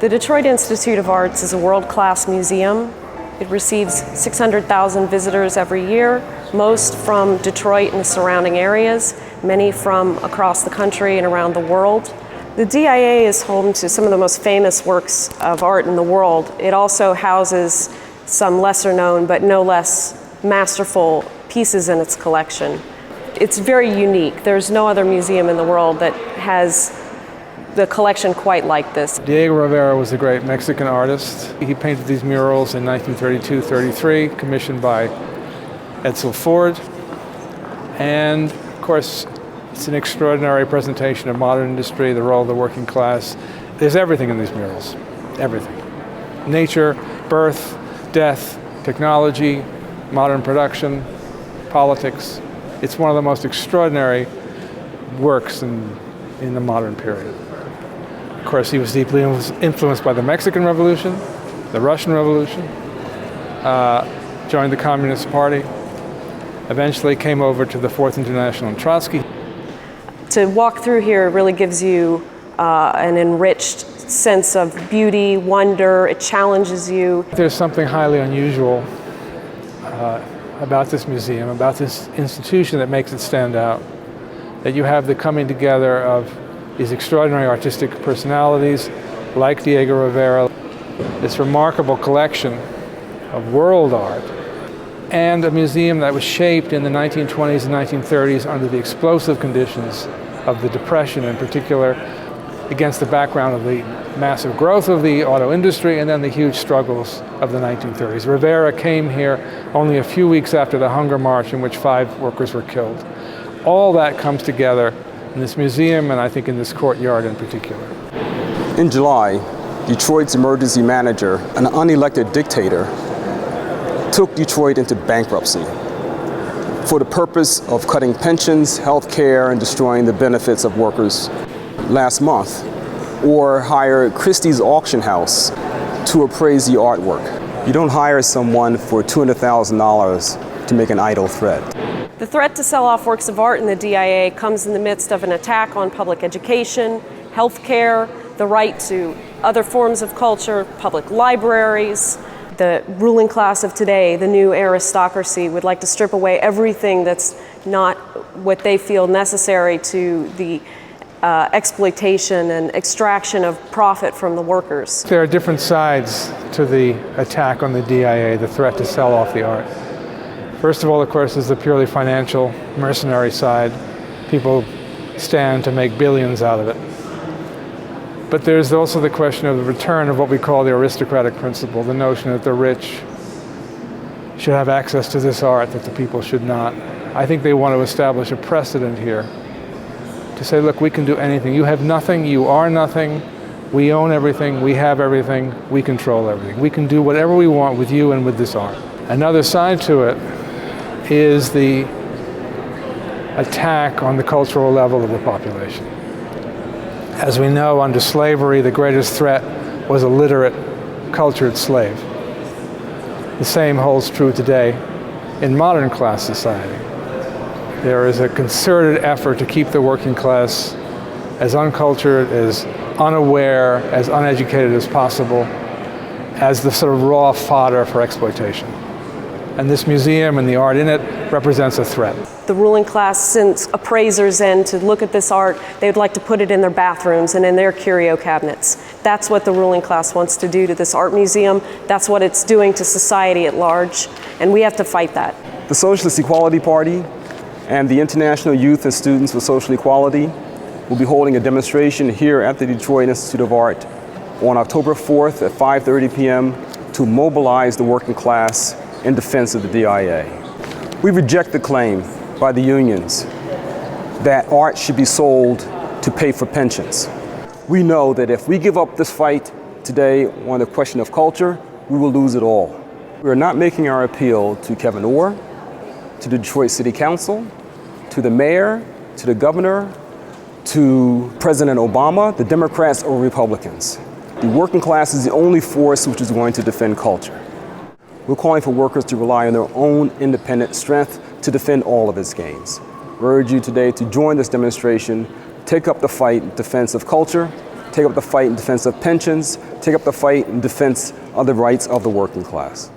The Detroit Institute of Arts is a world-class museum. It receives 600,000 visitors every year, most from Detroit and the surrounding areas, many from across the country and around the world. The DIA is home to some of the most famous works of art in the world. It also houses some lesser known but no less masterful pieces in its collection. It's very unique. There's no other museum in the world that has the collection quite like this. Diego Rivera was a great Mexican artist. He painted these murals in 1932-33, commissioned by Edsel Ford. And of course, it's an extraordinary presentation of modern industry, the role of the working class. There's everything in these murals, everything. Nature, birth, death, technology, modern production, politics. It's one of the most extraordinary works in the modern period. Of course, he was deeply influenced by the Mexican Revolution, the Russian Revolution, joined the Communist Party, eventually came over to the Fourth International and Trotsky. To walk through here really gives you an enriched sense of beauty, wonder. It challenges you. There's something highly unusual about this museum, about this institution that makes it stand out. That you have the coming together of these extraordinary artistic personalities like Diego Rivera, this remarkable collection of world art, and a museum that was shaped in the 1920s and 1930s under the explosive conditions of the Depression, in particular against the background of the massive growth of the auto industry and then the huge struggles of the 1930s. Rivera came here only a few weeks after the Hunger March, in which 5 workers were killed. All that comes together in this museum, and I think in this courtyard in particular. In July, Detroit's emergency manager, an unelected dictator, took Detroit into bankruptcy for the purpose of cutting pensions, health care, and destroying the benefits of workers last month, or hired Christie's auction house to appraise the artwork. You don't hire someone for $200,000 to make an idle threat. The threat to sell off works of art in the DIA comes in the midst of an attack on public education, health care, the right to other forms of culture, public libraries. The ruling class of today, the new aristocracy, would like to strip away everything that's not what they feel necessary to the exploitation and extraction of profit from the workers. There are different sides to the attack on the DIA, the threat to sell off the art. First of all, of course, is the purely financial, mercenary side. People stand to make billions out of it. But there's also the question of the return of what we call the aristocratic principle, the notion that the rich should have access to this art, that the people should not. I think they want to establish a precedent here to say, look, we can do anything. You have nothing, you are nothing, we own everything, we have everything, we control everything. We can do whatever we want with you and with this art. Another side to it is the attack on the cultural level of the population. As we know, under slavery, the greatest threat was a literate, cultured slave. The same holds true today in modern class society. There is a concerted effort to keep the working class as uncultured, as unaware, as uneducated as possible, as the sort of raw fodder for exploitation. And this museum and the art in it represents a threat. The ruling class sends appraisers in to look at this art. They would like to put it in their bathrooms and in their curio cabinets. That's what the ruling class wants to do to this art museum. That's what it's doing to society at large, and we have to fight that. The Socialist Equality Party and the International Youth and Students for Social Equality will be holding a demonstration here at the Detroit Institute of Art on October 4th at 5:30 p.m. to mobilize the working class in defense of the DIA. We reject the claim by the unions that art should be sold to pay for pensions. We know that if we give up this fight today on the question of culture, we will lose it all. We are not making our appeal to Kevyn Orr, to the Detroit City Council, to the mayor, to the governor, to President Obama, the Democrats or Republicans. The working class is the only force which is going to defend culture. We're calling for workers to rely on their own independent strength to defend all of its gains. We urge you today to join this demonstration, take up the fight in defense of culture, take up the fight in defense of pensions, take up the fight in defense of the rights of the working class.